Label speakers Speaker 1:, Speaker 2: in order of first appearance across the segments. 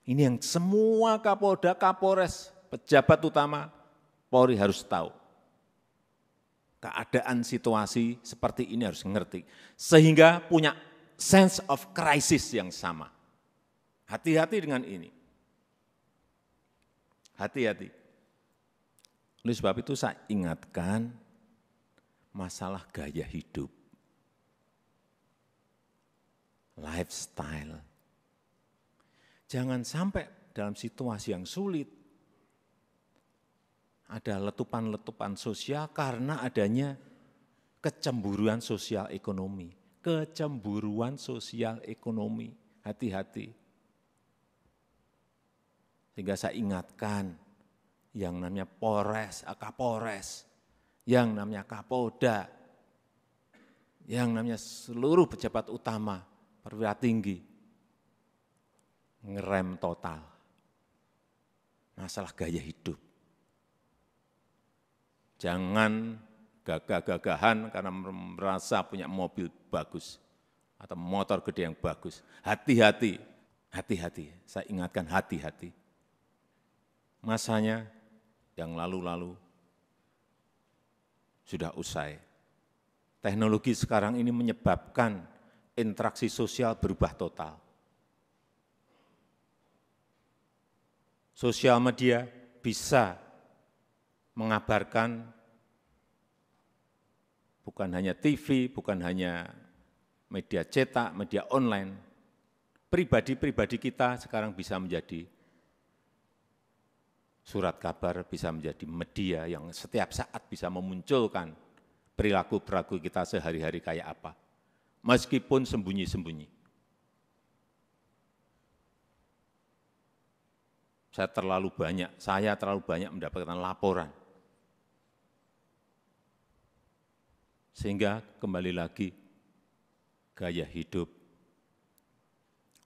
Speaker 1: Ini yang semua Kapolda, Kapolres, pejabat utama Polri harus tahu. Keadaan situasi seperti ini harus ngerti. Sehingga punya sense of crisis yang sama. Hati-hati dengan ini. Hati-hati. Oleh sebab itu saya ingatkan masalah gaya hidup. Lifestyle. Jangan sampai dalam situasi yang sulit ada letupan-letupan sosial karena adanya kecemburuan sosial ekonomi. Kecemburuan sosial ekonomi, hati-hati. Sehingga saya ingatkan yang namanya Polres, Kapolres, yang namanya Kapolda, yang namanya seluruh pejabat utama, perwira tinggi, ngerem total masalah gaya hidup. Jangan gagah-gagahan karena merasa punya mobil bagus atau motor gede yang bagus. Hati-hati, hati-hati, saya ingatkan hati-hati. Masanya yang lalu-lalu sudah usai. Teknologi sekarang ini menyebabkan interaksi sosial berubah total. Sosial media bisa mengabarkan bukan hanya TV, bukan hanya media cetak, media online. Pribadi-pribadi kita sekarang bisa menjadi surat kabar, bisa menjadi media yang setiap saat bisa memunculkan perilaku-perilaku kita sehari-hari kayak apa. Meskipun sembunyi-sembunyi. Saya terlalu banyak mendapatkan laporan. Sehingga kembali lagi, gaya hidup,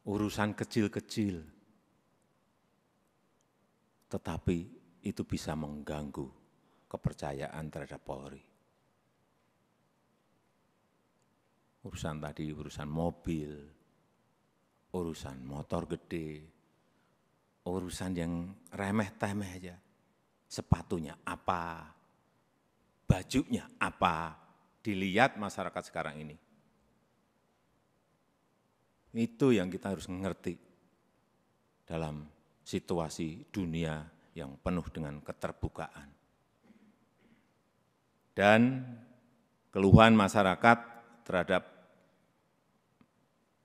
Speaker 1: urusan kecil-kecil, tetapi itu bisa mengganggu kepercayaan terhadap Polri. Urusan tadi, urusan mobil, urusan motor gede, urusan yang remeh-temeh aja. Sepatunya apa, bajunya apa, dilihat masyarakat sekarang ini. Itu yang kita harus mengerti dalam situasi dunia yang penuh dengan keterbukaan. Dan keluhan masyarakat terhadap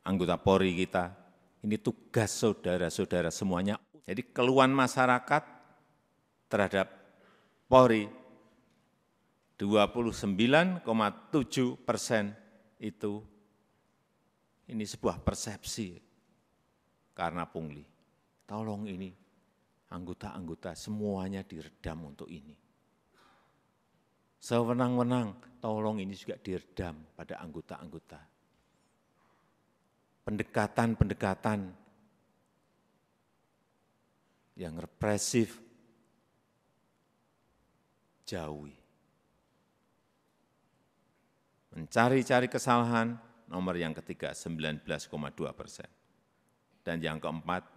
Speaker 1: anggota Polri kita, ini tugas saudara-saudara semuanya. Jadi keluhan masyarakat terhadap Polri 29,7% itu ini sebuah persepsi karena pungli. Tolong ini anggota-anggota semuanya diredam untuk ini. Sewenang-wenang, tolong ini juga diredam pada anggota-anggota. Pendekatan-pendekatan yang represif, jauhi. Mencari-cari kesalahan, nomor yang ketiga 19,2%. Dan yang keempat,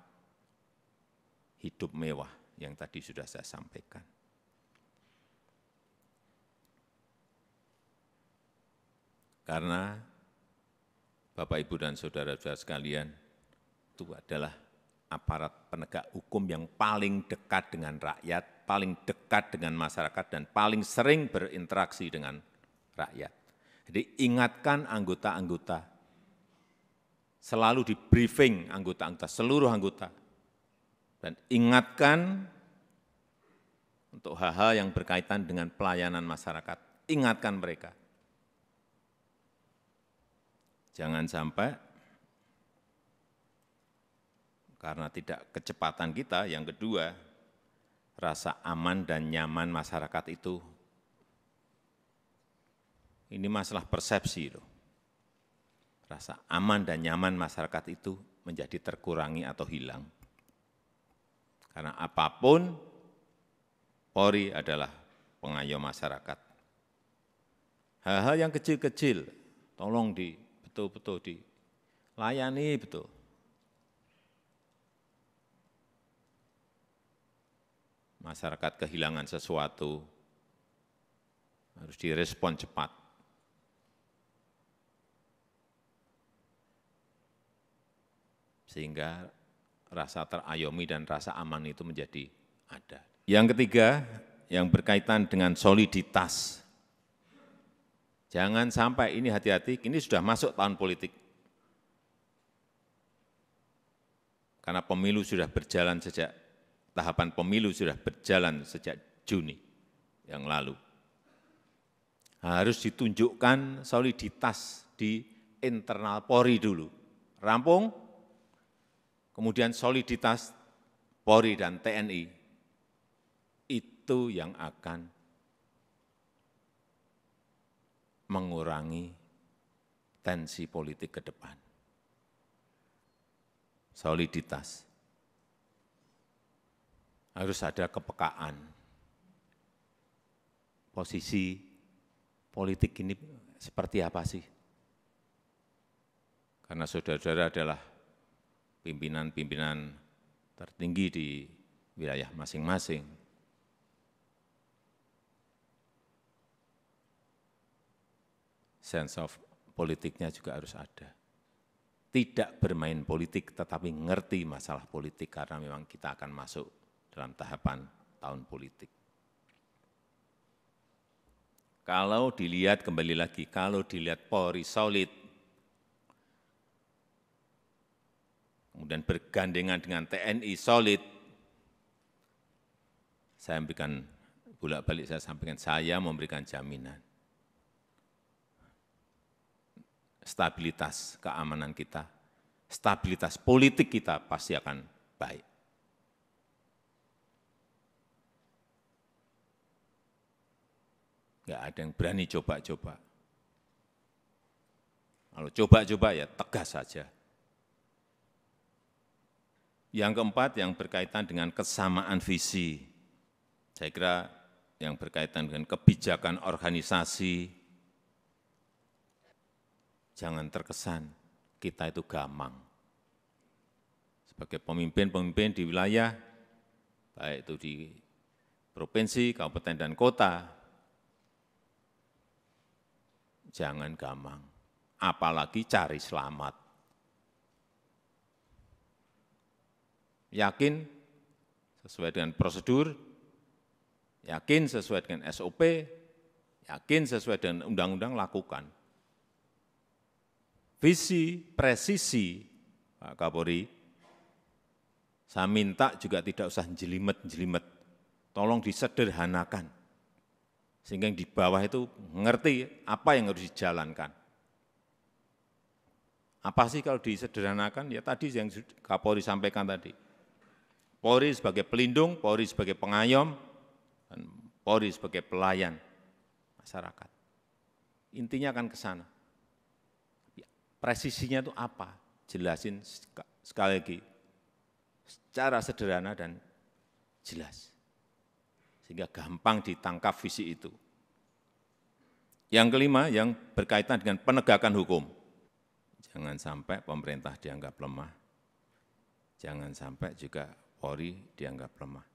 Speaker 1: hidup mewah yang tadi sudah saya sampaikan. Karena Bapak, Ibu, dan saudara-saudara sekalian, itu adalah aparat penegak hukum yang paling dekat dengan rakyat, paling dekat dengan masyarakat, dan paling sering berinteraksi dengan rakyat. Jadi ingatkan anggota-anggota, selalu di briefing anggota-anggota, seluruh anggota, dan ingatkan untuk hal-hal yang berkaitan dengan pelayanan masyarakat, ingatkan mereka. Jangan sampai karena tidak kecepatan kita, yang kedua, rasa aman dan nyaman masyarakat itu, ini masalah persepsi loh. Rasa aman dan nyaman masyarakat itu menjadi terkurangi atau hilang. Karena apapun, Polri adalah pengayom masyarakat. Hal-hal yang kecil-kecil, tolong betul-betul dilayani betul. masyarakat kehilangan sesuatu, harus direspon cepat. Sehingga rasa terayomi dan rasa aman itu menjadi ada. Yang ketiga, yang berkaitan dengan soliditas. Jangan sampai ini, hati-hati, ini sudah masuk tahun politik. Karena pemilu sudah berjalan sejak, tahapan pemilu sudah berjalan sejak Juni yang lalu. Harus ditunjukkan soliditas di internal Polri dulu. Rampung, kemudian soliditas Polri dan TNI. Itu yang akan mengurangi tensi politik ke depan. Soliditas. Harus ada kepekaan. Posisi politik ini seperti apa sih? Karena saudara-saudara adalah pimpinan-pimpinan tertinggi di wilayah masing-masing. Sense of politiknya juga harus ada. Tidak bermain politik, tetapi ngerti masalah politik, karena memang kita akan masuk dalam tahapan tahun politik. Kalau dilihat, kembali lagi, kalau dilihat Polri solid, kemudian bergandengan dengan TNI solid, saya memberikan, bolak-balik saya sampaikan, saya memberikan jaminan. Stabilitas keamanan kita, stabilitas politik kita pasti akan baik. Enggak ada yang berani coba-coba. Kalau coba-coba ya tegas saja. Yang keempat, yang berkaitan dengan kesamaan visi. Saya kira yang berkaitan dengan kebijakan organisasi, jangan terkesan kita itu gamang. Sebagai pemimpin-pemimpin di wilayah, baik itu di provinsi, kabupaten, dan kota, jangan gamang, apalagi cari selamat. Yakin sesuai dengan prosedur, yakin sesuai dengan SOP, yakin sesuai dengan undang-undang, lakukan. Visi, presisi, Pak Kapolri, saya minta juga tidak usah jelimet-jelimet, tolong disederhanakan, sehingga yang di bawah itu mengerti apa yang harus dijalankan. Apa sih kalau disederhanakan? Ya tadi yang Kapolri sampaikan tadi, Polri sebagai pelindung, Polri sebagai pengayom, dan Polri sebagai pelayan masyarakat. Intinya akan ke sana. Presisinya itu apa? Jelasin sekali lagi, secara sederhana dan jelas. Sehingga gampang ditangkap visi itu. Yang kelima, yang berkaitan dengan penegakan hukum. Jangan sampai pemerintah dianggap lemah. Jangan sampai juga Polri dianggap lemah.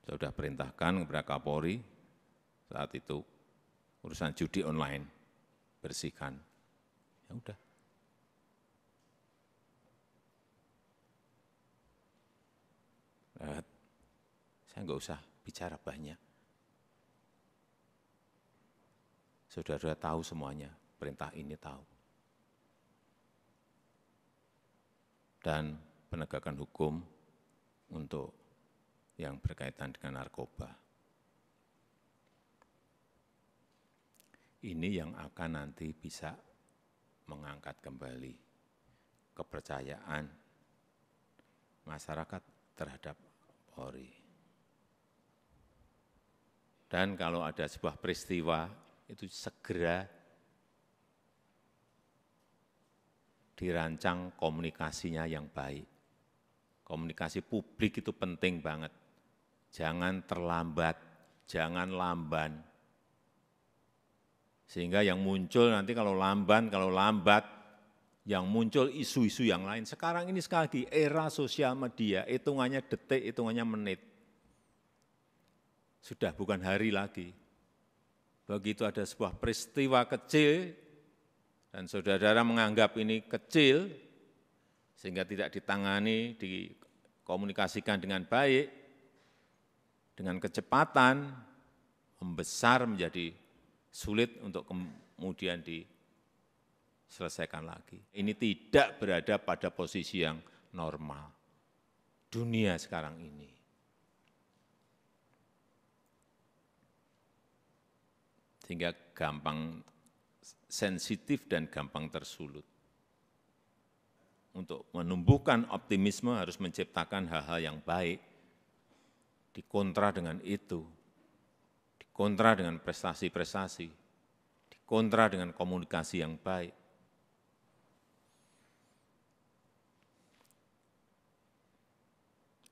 Speaker 1: Saya sudah perintahkan kepada Kapolri, saat itu urusan judi online, bersihkan. Ya udah. Saya enggak usah bicara banyak. Saudara tahu semuanya, perintah ini tahu. Dan penegakan hukum untuk yang berkaitan dengan narkoba. Ini yang akan nanti bisa mengangkat kembali kepercayaan masyarakat terhadap Polri. Dan kalau ada sebuah peristiwa, itu segera dirancang komunikasinya yang baik. Komunikasi publik itu penting banget. Jangan terlambat, jangan lamban. Sehingga yang muncul nanti kalau lambat, yang muncul isu-isu yang lain. Sekarang ini sekali lagi era sosial media, hitungannya detik, hitungannya menit. Sudah bukan hari lagi. Begitu ada sebuah peristiwa kecil, dan saudara-saudara menganggap ini kecil, sehingga tidak ditangani, dikomunikasikan dengan baik, dengan kecepatan, membesar menjadi sulit untuk kemudian diselesaikan lagi. Ini tidak berada pada posisi yang normal. Dunia sekarang ini. Sehingga gampang sensitif dan gampang tersulut. Untuk menumbuhkan optimisme harus menciptakan hal-hal yang baik, dikontra dengan itu, dikontra dengan prestasi-prestasi, dikontra dengan komunikasi yang baik.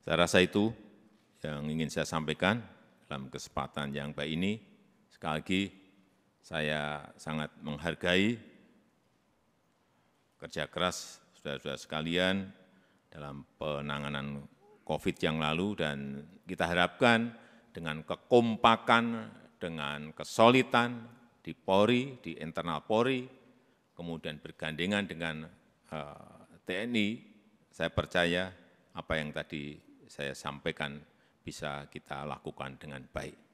Speaker 1: Saya rasa itu yang ingin saya sampaikan dalam kesempatan yang baik ini. Sekali lagi, saya sangat menghargai kerja keras saudara-saudara sekalian dalam penanganan COVID yang lalu, dan kita harapkan dengan kekompakan, dengan kesolidan di Polri, di internal Polri, kemudian bergandengan dengan TNI, saya percaya apa yang tadi saya sampaikan bisa kita lakukan dengan baik.